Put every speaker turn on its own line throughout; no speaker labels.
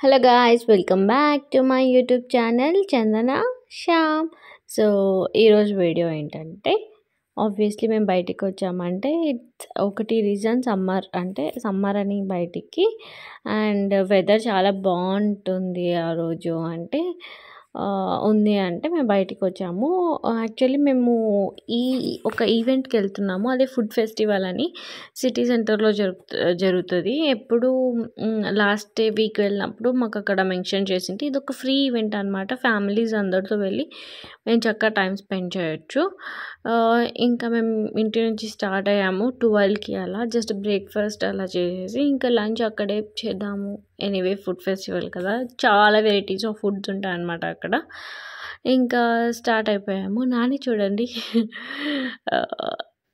Hello guys, welcome back to my YouTube channel Chandana Shyam. So ఈరోజు video ఏంటంటే, obviously మేము బయటికి వచ్చామంటే ఇట్స్ ఒకటి రీజన్ సమ్మర్ అని బయటికి, అండ్ వెదర్ చాలా బాగుంటుంది ఆ రోజు అంటే ఉంది అంటే మేము బయటికి వచ్చాము. యాక్చువల్లీ మేము ఒక ఈవెంట్కి వెళ్తున్నాము, అదే ఫుడ్ ఫెస్టివల్ అని సిటీ సెంటర్లో జరుగుతుంది. ఎప్పుడు లాస్ట్ వీక్ వెళ్ళినప్పుడు మాకు అక్కడ మెన్షన్ చేసింది, ఇది ఒక ఫ్రీ ఈవెంట్ అనమాట. ఫ్యామిలీస్ అందరితో వెళ్ళి మేము చక్కగా టైం స్పెండ్ చేయొచ్చు. ఇంకా మేము ఇంటి నుంచి స్టార్ట్ అయ్యాము 12కి అలా, జస్ట్ బ్రేక్ఫాస్ట్ అలా చేసేసి ఇంకా లంచ్ అక్కడే చేద్దాము. ఎనీవే ఫుడ్ ఫెస్టివల్ కదా, చాలా వెరైటీస్ ఆఫ్ ఫుడ్స్ ఉంటాయి అన్నమాట అక్కడ. ఇంకా స్టార్ట్ అయిపోయాము. నాని చూడండి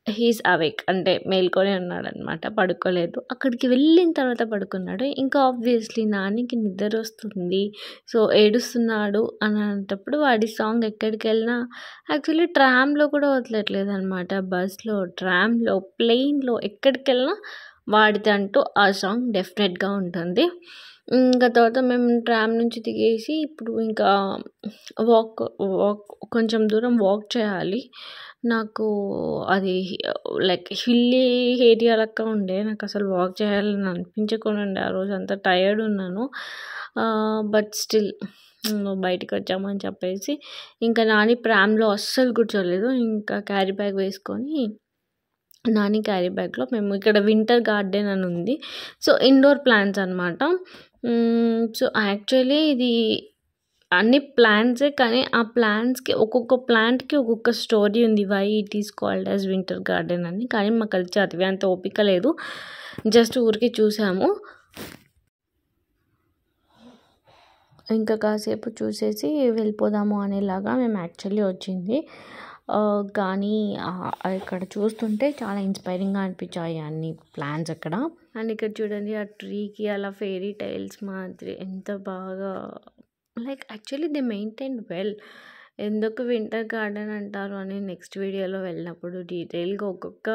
హీస్ అవేక్ అంటే మేల్కొనే ఉన్నాడు అనమాట, పడుకోలేదు. అక్కడికి వెళ్ళిన తర్వాత పడుకున్నాడు. ఇంకా ఆబ్వియస్లీ నానికి నిద్ర వస్తుంది, సో ఏడుస్తున్నాడు అని అనేటప్పుడు వాడి సాంగ్ ఎక్కడికి వెళ్ళినా, యాక్చువల్లీ ట్రామ్లో కూడా వదలట్లేదు అనమాట, బస్లో, ట్రామ్లో, ప్లెయిన్లో, ఎక్కడికి వెళ్ళినా వాడిదంటూ ఆ సాంగ్ డెఫినెట్గా ఉంటుంది. ఇంకా తర్వాత మేము ట్రామ్ నుంచి దిగేసి ఇప్పుడు ఇంకా వాక్ కొంచెం దూరం వాక్ చేయాలి. నాకు అది లైక్ హిల్లీ ఏరియా లెక్క ఉండే, నాకు అసలు వాక్ చేయాలని అనిపించకుండా ఉండే. ఆ రోజు అంతా టయర్డ్ ఉన్నాను, బట్ స్టిల్ బయటకు వచ్చామని చెప్పేసి ఇంకా నాని ప్రామ్లో అస్సలు కూర్చోలేదు. ఇంకా క్యారీ బ్యాగ్ వేసుకొని నాని క్యారీ బ్యాగ్లో మేము ఇక్కడ వింటర్ గార్డెన్ అని ఉంది, సో ఇండోర్ ప్లాంట్స్ అనమాట. సో యాక్చువల్లీ ఇది అన్ని ప్లాంట్సే, కానీ ఆ ప్లాంట్స్కి ఒక్కొక్క ప్లాంట్కి ఒక్కొక్క స్టోరీ ఉంది, why it is called as winter garden అని. కానీ మాకు అది చదివే అంత ఓపిక లేదు, జస్ట్ ఊరికి చూసాము. ఇంకా కాసేపు చూసేసి వెళ్ళిపోదాము అనేలాగా మేము యాక్చువల్లీ వచ్చింది. కానీ ఇక్కడ చూస్తుంటే చాలా ఇన్స్పైరింగ్గా అనిపించాయి అన్ని ప్లాన్స్ అక్కడ. అండ్ ఇక్కడ చూడండి ఆ ట్రీకి అలా ఫెయిరీ టైల్స్ మాదిరి ఎంత బాగా, like actually they maintain well. ఎందుకు వింటర్ గార్డెన్ అంటారు అని నెక్స్ట్ వీడియోలో వెళ్ళినప్పుడు డీటెయిల్గా ఒక్కొక్క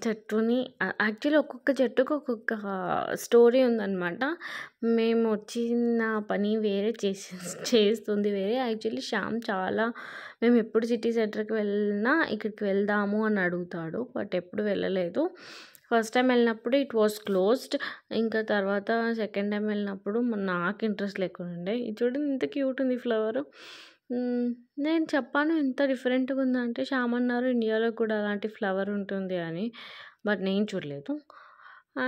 చెట్టుని, యాక్చువల్లీ ఒక్కొక్క చెట్టుకు ఒక్కొక్క స్టోరీ ఉందన్నమాట. మేము వచ్చిన పని వేరే చేస్తుంది వేరే. యాక్చువల్లీ శ్యామ్ చాలా, మేము ఎప్పుడు సిటీ సెంటర్కి వెళ్ళినా ఇక్కడికి వెళ్దాము అని అడుగుతాడు, బట్ ఎప్పుడు వెళ్ళలేదు. ఫస్ట్ టైం వెళ్ళినప్పుడు ఇట్ వాస్ క్లోజ్డ్, ఇంకా తర్వాత సెకండ్ టైం వెళ్ళినప్పుడు నాకు ఇంట్రెస్ట్ లేకుండా ఉండే. ఇది చూడండి ఇంత క్యూట్ ఉంది ఫ్లవర్. నేను చెప్పాను ఎంత డిఫరెంట్గా ఉందంటే, శ్యామ్ అన్నారు ఇండియాలో కూడా అలాంటి ఫ్లవర్ ఉంటుంది అని, బట్ నేను చూడలేదు.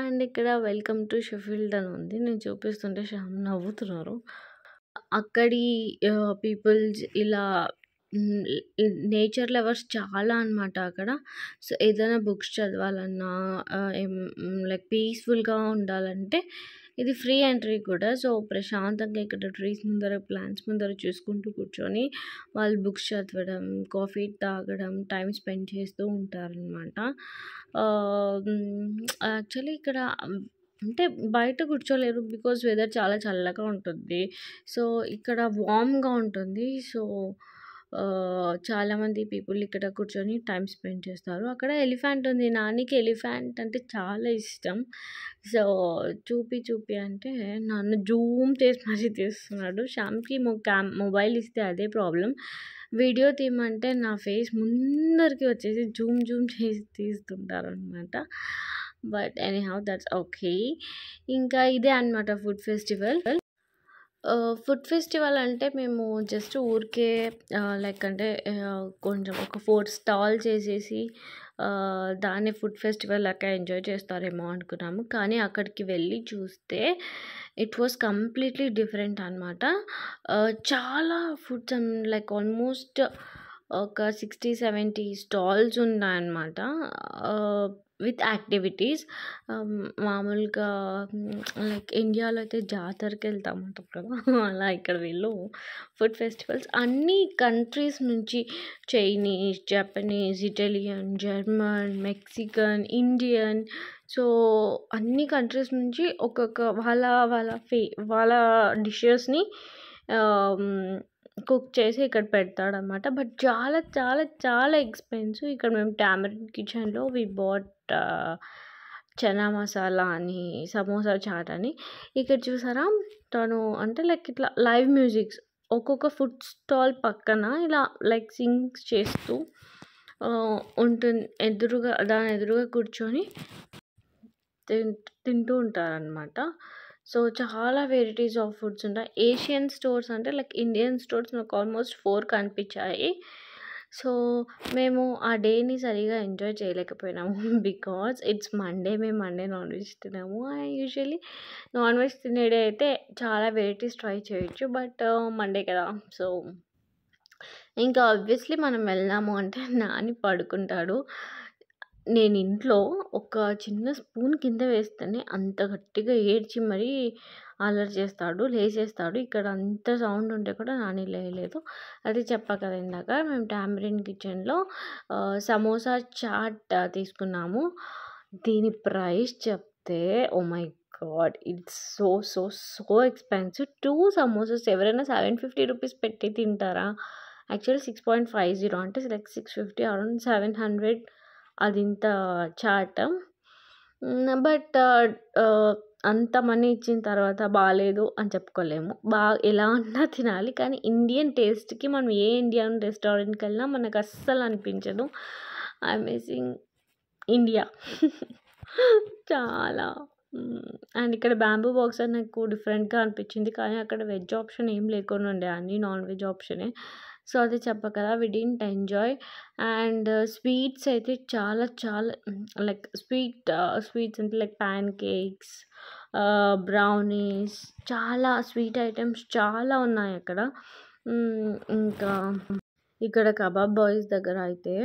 అండ్ ఇక్కడ వెల్కమ్ టు షెఫీల్డ్ అని ఉంది, నేను చూపిస్తుంటే శ్యామ్ నవ్వుతున్నారు. అక్కడి పీపుల్స్ ఇలా నేచర్ లవర్స్ చాలా అనమాట అక్కడ. సో ఏదైనా బుక్స్ చదవాలన్నా, లైక్ పీస్ఫుల్గా ఉండాలంటే ఇది ఫ్రీ ఎంట్రీ కూడా. సో ప్రశాంతంగా ఇక్కడ ట్రీస్ ముందర, ప్లాంట్స్ ముందర చూసుకుంటూ కూర్చొని వాళ్ళు బుక్స్ చదవడం, కాఫీ తాగడం, టైం స్పెండ్ చేస్తూ ఉంటారనమాట. యాక్చువల్లీ ఇక్కడ అంటే బయట కూర్చోలేరు, బికాజ్ వెదర్ చాలా చల్లగా ఉంటుంది. సో ఇక్కడ వామ్గా ఉంటుంది. సో చాలామంది పీపుల్ ఇక్కడ కూర్చొని టైం స్పెండ్ చేస్తారు. అక్కడ ఎలిఫెంట్ ఉంది, నానికి ఎలిఫెంట్ అంటే చాలా ఇష్టం. సో చూపి అంటే నన్ను జూమ్ చేసి మరీ తీస్తున్నాడు. శ్యామ్కి మొబైల్ ఇస్తే అదే ప్రాబ్లం, వీడియో తీయమంటే నా ఫేస్ ముందరికి వచ్చేసి జూమ్ చేసి తీస్తుంటారు అనమాట. But anyhow that's okay. ఇంకా ఇదే అనమాట ఫుడ్ ఫెస్టివల్. ఫుడ్ ఫెస్టివల్ అంటే మేము జస్ట్ ఊరికే లైక్ అంటే కొంచెం ఒక 4 స్టాల్ చేసేసి దాన్ని ఫుడ్ ఫెస్టివల్ లెక్క ఎంజాయ్ చేస్తారేమో అనుకున్నాము, కానీ అక్కడికి వెళ్ళి చూస్తే ఇట్ వాస్ కంప్లీట్లీ డిఫరెంట్ అనమాట. చాలా ఫుడ్స్ లైక్ ఆల్మోస్ట్ ఒక 60-70 స్టాల్స్ ఉన్నాయన్నమాట, విత్ యాక్టివిటీస్. మామూలుగా లైక్ ఇండియాలో అయితే జాతరకి వెళ్తామంటారు కదా, అలా ఇక్కడ వీళ్ళు ఫుడ్ ఫెస్టివల్స్ అన్ని కంట్రీస్ నుంచి, Chinese, Japanese, Italian, German, Mexican, Indian, so అన్ని కంట్రీస్ నుంచి ఒక్కొక్క వాళ్ళ డిషెస్ని కుక్ చేసి ఇక్కడ పెడతాడనమాట. బట్ చాలా చాలా చాలా ఎక్స్పెన్సివ్. ఇక్కడ మేము టామరిన్ కిచెన్లో వి బాట్ చనా మసాలా అని, సమోసా చాట్ అని. ఇక్కడ చూసారా తను అంటే లైక్ ఇట్లా లైవ్ మ్యూజిక్స్ ఒక్కొక్క ఫుడ్ స్టాల్ పక్కన ఇలా లైక్ సింగ్స్ చేస్తూ ఉంటుంది. దాని ఎదురుగా కూర్చొని తింటూ ఉంటారనమాట. సో, చాలా వెరైటీస్ ఆఫ్ ఫుడ్స్ ఉంటాయి. ఏషియన్ స్టోర్స్ అంటే లైక్ ఇండియన్ స్టోర్స్ నాకు ఆల్మోస్ట్ 4 కనిపించాయి. సో, మేము ఆ డేని సరిగ్గా ఎంజాయ్ చేయలేకపోయినాము. Because it's Monday. మేము మండే నాన్ వెజ్ తినము. యూజువల్లీ నాన్ వెజ్ తినే డే అయితే చాలా వెరైటీస్ ట్రై చేయొచ్చు. బట్ మండే కదా! సో, ఇంకా ఆబ్వియస్లీ మనం వెళ్ళాము అంటే నాని పడుకుంటాడు. నేను ఇంట్లో ఒక చిన్న స్పూన్ కింద వేస్తేనే అంత గట్టిగా ఏడ్చి మరీ అల్లరి చేస్తాడు. లేచేస్తాడు. ఇక్కడ అంత సౌండ్ ఉంటే కూడా నాని లేయలేదు. అది చెప్పా కదా ఇందాక మేము టామరిన్ కిచెన్‌లో సమోసా చాట్ తీసుకున్నాము. దీని ప్రైస్ చెప్తే oh my god! It's so expensive. 2 samosas ఎవరైనా 750 రూపీస్ పెట్టి తింటారా? యాక్చువల్లీ 6.50 అంటే లైక్ 650 అరౌండ్ 700 అదింత చాట్. బట్ అంత మనీ ఇచ్చిన తర్వాత బాలేదు అని చెప్పుకోలేము. ఎలా ఉన్నా తినాలి. కానీ ఇండియన్ టేస్ట్‌కి మనం ఏ ఇండియన్ రెస్టారెంట్‌కెళ్ళినా మనకు అస్సలు అనిపించదు. I am missing India. చాలా. అండ్ ఇక్కడ బ్యాంబూ బాక్స్ అని నాకు డిఫరెంట్‌గా అనిపించింది. కానీ అక్కడ వెజ్ ఆప్షన్ ఏం లేకుండా ఉండే. అన్నీ నాన్ వెజ్ ఆప్షనే. సో, అది చెప్పా కదా! We didn't enjoy. And sweets అయితే చాలా లైక్ స్వీట్స్ అంటే లైక్ ప్యాన్ కేక్స్, బ్రౌనీస్ చాలా స్వీట్ ఐటెమ్స్ చాలా ఉన్నాయి అక్కడ. ఇంకా ఇక్కడ కబాబ్ బాయ్స్ దగ్గర అయితే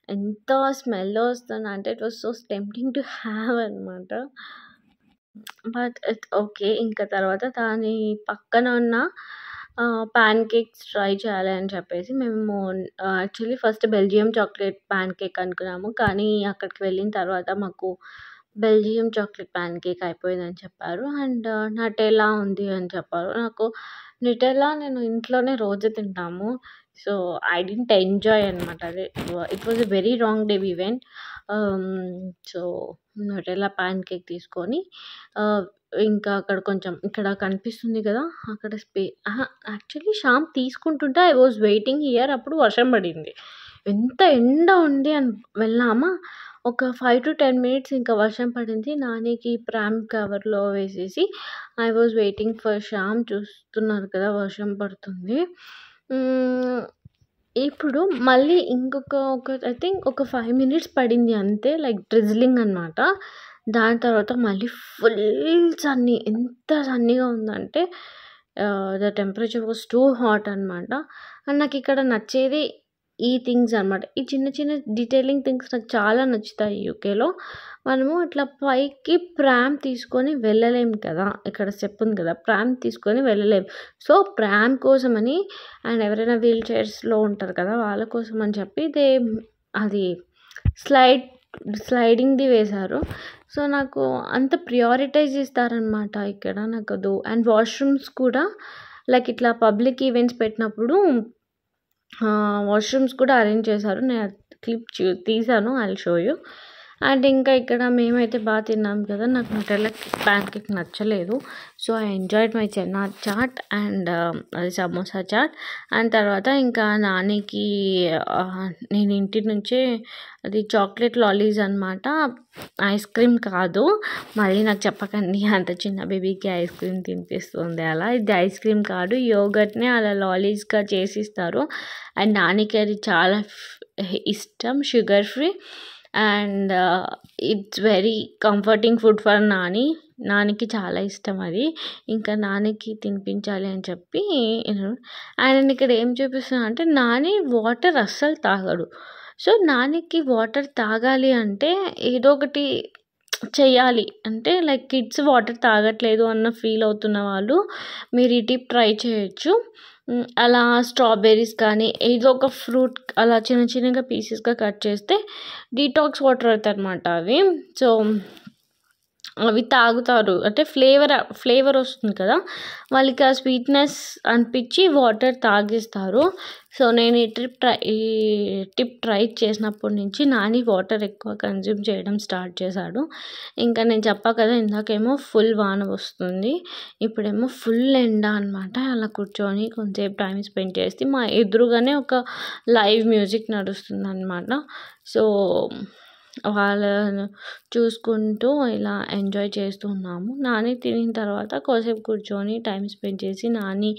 ఎంత స్మెల్ వస్తుందంటే it was so tempting to have అనమాట. But okay. ఇంకా తర్వాత దాని పక్కన ఉన్న ప్యాన్ కేక్స్ ట్రై చేయాలి అని చెప్పేసి మేము actually first Belgium chocolate pan cake అనుకున్నాము. కానీ అక్కడికి వెళ్ళిన తర్వాత మాకు బెల్జియం చాక్లెట్ ప్యాన్ కేక్ అయిపోయిందని చెప్పారు. అండ్ నటెల్లా ఉంది అని చెప్పారు. నాకు నటెల్లా నేను ఇంట్లోనే రోజు తింటాము. సో, ఐ డిడ్ంట్ ఎంజాయ్ అనమాట. అదే it was a very wrong day we went. So, Nutella pancake తీసుకొని ఇంకా అక్కడ కొంచెం ఇక్కడ కనిపిస్తుంది కదా! అక్కడ యాక్చువల్లీ షాంప్ తీసుకుంటుంటే ఐ వాస్ వెయిటింగ్ హియర్. అప్పుడు వర్షం పడింది. ఎంత ఎండ ఉంది అని వెళ్ళామా ఒక 5-10 మినిట్స్ ఇంకా వర్షం పడింది. నానికి ప్రామ్ కవర్‌లో వేసేసి I was waiting for Shyam. చూస్తున్నారు కదా వర్షం పడుతుంది. ఇప్పుడు మళ్ళీ ఇంకొక ఐ థింక్ ఒక 5 మినిట్స్ పడింది అంతే. లైక్ డ్రిజ్లింగ్ అనమాట. దాని తర్వాత మళ్ళీ ఫుల్ సన్నీ. ఎంత సన్నీగా ఉందంటే the temperature was too hot అనమాట. అండ్ నాకు ఇక్కడ నచ్చేది ఈ థింగ్స్ అనమాట. ఈ చిన్న డీటెయిలింగ్ థింగ్స్ నాకు చాలా నచ్చుతాయి యూకేలో. మనము ఇట్లా పైకి ప్రామ్ తీసుకొని వెళ్ళలేము కదా! ఇక్కడ స్టెప్ ఉంది కదా! ప్రామ్ తీసుకొని వెళ్ళలేము. సో, ప్రామ్ కోసమని అండ్ ఎవరైనా వీల్ చైర్స్‌లో ఉంటారు కదా! వాళ్ళ కోసం అని చెప్పి అది స్లైడింగ్‌ది వేశారు. సో, నాకు అంత ప్రియారిటైజ్ ఇస్తారనమాట ఇక్కడ నాకదు. అండ్ వాష్‌రూమ్స్ కూడా లైక్ ఇట్లా పబ్లిక్ ఈవెంట్స్ పెట్టినప్పుడు వాష్‌రూమ్స్ కూడా అరేంజ్ చేశారు. నేను క్లిప్ తీశాను. I will show you. And ఇంకా ఇక్కడ మేమైతే బాగా తిన్నాం కదా! నాకు నటెల్లా ప్యాన్ కేక్ నచ్చలేదు. So, I enjoyed my chana chaat and అది సమోసా చాట్. అండ్ తర్వాత ఇంకా నానికి నేను ఇంటి నుంచే అది చాక్లెట్ లాలీస్ అనమాట. ఐస్ క్రీమ్ కాదు. మళ్ళీ నాకు చెప్పకండి అంత చిన్న బేబీకి ఐస్ క్రీమ్ తినిపిస్తుంది అలా. ఇది ఐస్ క్రీమ్ కాదు. యోగర్ట్‌ని అలా లాలీస్‌గా చేసిస్తారు. అండ్ నానికి అది చాలా ఇష్టం. Sugar free. And it's very comforting food for నానికి చాలా ఇష్టం అది. ఇంకా నానికి తినిపించాలి అని చెప్పి అండ్ నేను ఇక్కడ ఏం చూపిస్తున్నా అంటే నాని వాటర్ అస్సలు తాగడు. సో, నానికి వాటర్ తాగాలి అంటే ఏదో ఒకటి చెయ్యాలి. అంటే లైక్ కిడ్స్ వాటర్ తాగట్లేదు అన్న ఫీల్ అవుతున్న వాళ్ళు మీరు ఈ టిప్ ట్రై చేయొచ్చు. అలా స్ట్రాబెర్రీస్ కానీ ఏదో ఒక ఫ్రూట్ అలా చిన్నగా పీసెస్‌గా కట్ చేస్తే డీటాక్స్ వాటర్ అవుతాయన్నమాట అవి. సో, అవి తాగుతారు. అంటే ఫ్లేవర్ వస్తుంది కదా! వాళ్ళకి ఆ స్వీట్‌నెస్ అనిపిచ్చి వాటర్ తాగేస్తారు. సో, నేను ఈ టిప్ ట్రై చేసినప్పటి నుంచి నాని వాటర్ ఎక్కువ కన్జ్యూమ్ చేయడం స్టార్ట్ చేశాడు. ఇంకా నేను చెప్పా కదా! ఇందాకేమో ఫుల్ వాన వస్తుంది. ఇప్పుడేమో ఫుల్ ఎండ అనమాట. అలా కూర్చొని కొంతసేపు టైమ్ స్పెండ్ చేసి మా ఎదురుగానే ఒక లైవ్ మ్యూజిక్ నడుస్తుందనమాట. సో, వాళ్ళను చూసుకుంటూ ఇలా ఎంజాయ్ చేస్తూ ఉన్నాము. నాని తినిన తర్వాత కాసేపు కూర్చొని టైమ్ స్పెండ్ చేసి నాని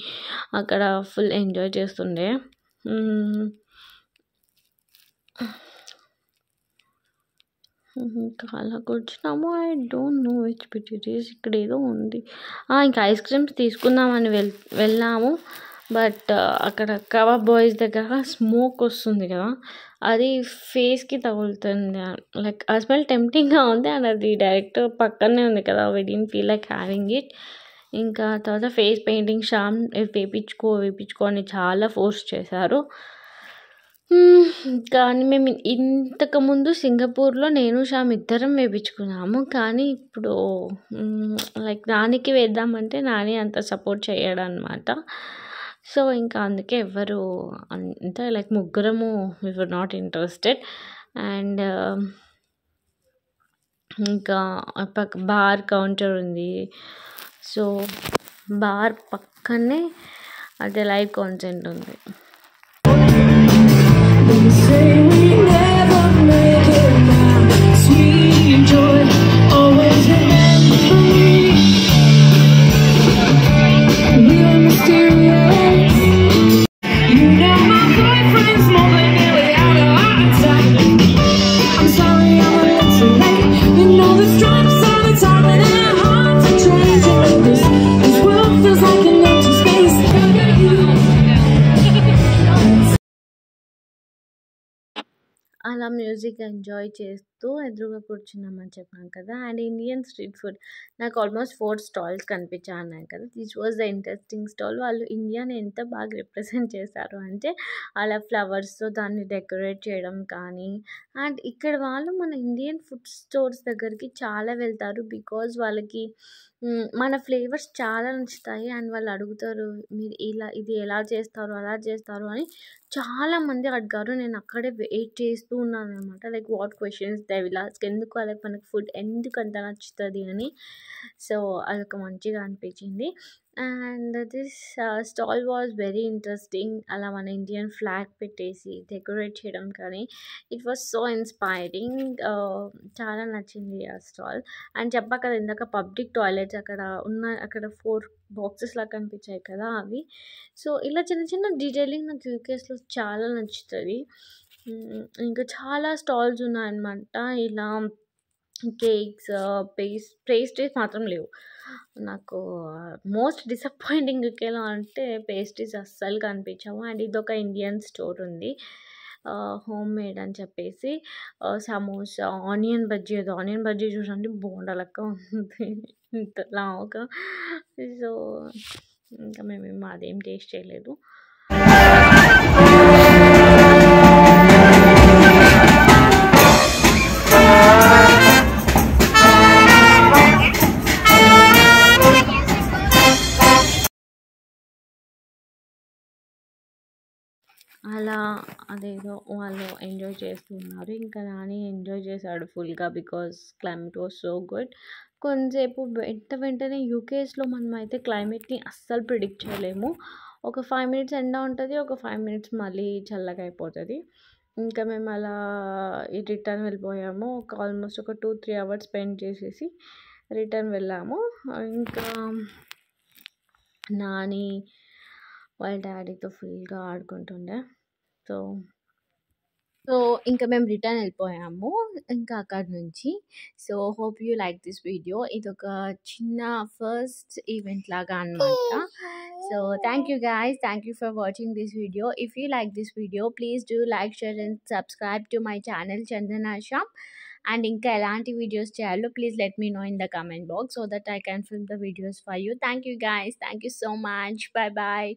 అక్కడ ఫుల్ ఎంజాయ్ చేస్తుండే. ఇంకా అలా కూర్చున్నాము. I don't know which bit it is. ఇక్కడ ఏదో ఉంది. ఇంకా ఐస్ క్రీమ్స్ తీసుకుందామని వెళ్ళాము. బట్ అక్కడ కబాబ్ బాయ్స్ దగ్గర స్మోక్ వస్తుంది కదా! అది ఫేస్‌కి తగులుతుంది. లైక్ ఆ స్మెల్ టెంప్టింగ్‌గా ఉంది. అండ్ అది డైరెక్ట్ పక్కనే ఉంది కదా! We didn't feel like having it. ఇంకా తర్వాత ఫేస్ పెయింటింగ్ శ్యామ్ వేపించుకో అని చాలా ఫోర్స్ చేశారు. కానీ మేము ఇంతకుముందు సింగపూర్‌లో నేను, శ్యామ్ ఇద్దరం వేపించుకున్నాము. కానీ ఇప్పుడు లైక్ నానికి వేద్దామంటే నాని అంత సపోర్ట్ చేయడనమాట. సో, ఇంకా అందుకే ఎవ్వరు అంటే లైక్ ముగ్గురము we were not interested. And ఇంకా బార్ కౌంటర్ ఉంది. సో, బార్ పక్కనే అదే లైవ్ కాన్సర్ట్ ఉంది. అలా మ్యూజిక్ ఎంజాయ్ చేస్తూ ఎదురుగా కూర్చున్నామని చెప్పాను కదా! అండ్ ఇండియన్ స్ట్రీట్ ఫుడ్ నాకు ఆల్మోస్ట్ 4 స్టాల్స్ కనిపించాయి అన్నాను కదా! This was the interesting stall. వాళ్ళు ఇండియాని ఎంత బాగా రిప్రజెంట్ చేశారు అంటే అలా ఫ్లవర్స్‌తో దాన్ని డెకరేట్ చేయడం కానీ, అండ్ ఇక్కడ వాళ్ళు మన ఇండియన్ ఫుడ్ స్టోర్స్ దగ్గరికి చాలా వెళ్తారు. బికాజ్ వాళ్ళకి మన ఫ్లేవర్స్ చాలా నచ్చుతాయి. అండ్ వాళ్ళు అడుగుతారు, మీరు ఇది ఎలా చేస్తారు, అలా చేస్తారు అని చాలామంది అడిగారు. నేను అక్కడే వెయిట్ చేస్తూ ఉన్నాననమాట. Like what questions they will ask, ఎందుకు వాళ్ళకి మనకి ఫుడ్ ఎందుకంత నచ్చుతుంది అని. సో, అదొక మంచిగా అనిపించింది. And this stall was very interesting. అలా మన ఇండియన్ ఫ్లాగ్ పెట్టేసి డెకరేట్ చేయడం కానీ ఇట్ వాజ్ సో ఇన్స్పైరింగ్. చాలా నచ్చింది ఆ స్టాల్. అండ్ చెప్పా కదా ఇందాక పబ్లిక్ టాయిలెట్స్ అక్కడ 4 బాక్సెస్ లాగా కనిపించాయి కదా అవి. సో, ఇలా చిన్న చిన్న డీటెయిలింగ్ నాకు యూకేఎస్‌లో చాలా నచ్చుతుంది. ఇంకా చాలా స్టాల్స్ ఉన్నాయన్నమాట. ఇలా కేక్స్, పేస్ట్రీస్ మాత్రం లేవు. నాకు మోస్ట్ డిసప్పాయింటింగ్ యూకేలో అంటే పేస్ట్రీస్ అస్సలు కనిపించవు. అండ్ ఇదొక ఇండియన్ స్టోర్ ఉంది. హోమ్ మేడ్ అని చెప్పేసి సమోసా, ఆనియన్ బజ్జీ చూడండి బోండా లెక్క ఉంది. ఇంత లావుగా. సో, ఇంకా మేమేమో అదేం టేస్ట్ చేయలేదు. అలా అదేదో వాళ్ళు ఎంజాయ్ చేస్తున్నారు. ఇంకా నాని ఎంజాయ్ చేశాడు ఫుల్‌గా because climate was so good. కొంతసేపు వెంటనే యూకేఎస్‌లో మనమైతే క్లైమేట్‌ని అస్సలు ప్రిడిక్ట్ చేయలేము. ఒక 5 మినిట్స్ ఎండ ఉంటుంది. ఒక 5 మినిట్స్ మళ్ళీ చల్లగా అయిపోతుంది. ఇంకా మేము అలా రిటర్న్ వెళ్ళిపోయాము. ఆల్మోస్ట్ ఒక 2-3 అవర్స్ స్పెండ్ చేసేసి రిటర్న్ వెళ్ళాము. ఇంకా నాని వాళ్ళ డాడీతో ఫుల్‌గా ఆడుకుంటుండే. సో, ఇంకా మేము రిటర్న్ వెళ్ళిపోయాము ఇంకా అక్కడి నుంచి. So, hope you like this video. ఇదొక చిన్న ఫస్ట్ ఈవెంట్ లాగా అనమాట. So, thank you guys. Thank you for watching this video. If you like this video please do like, share and subscribe to my channel Chandana Shyam. And ఇంకా ఎలాంటి videos చేయాలో please let me know in the comment box so that I can film the videos for you. Thank you guys. Thank you so much. Bye bye.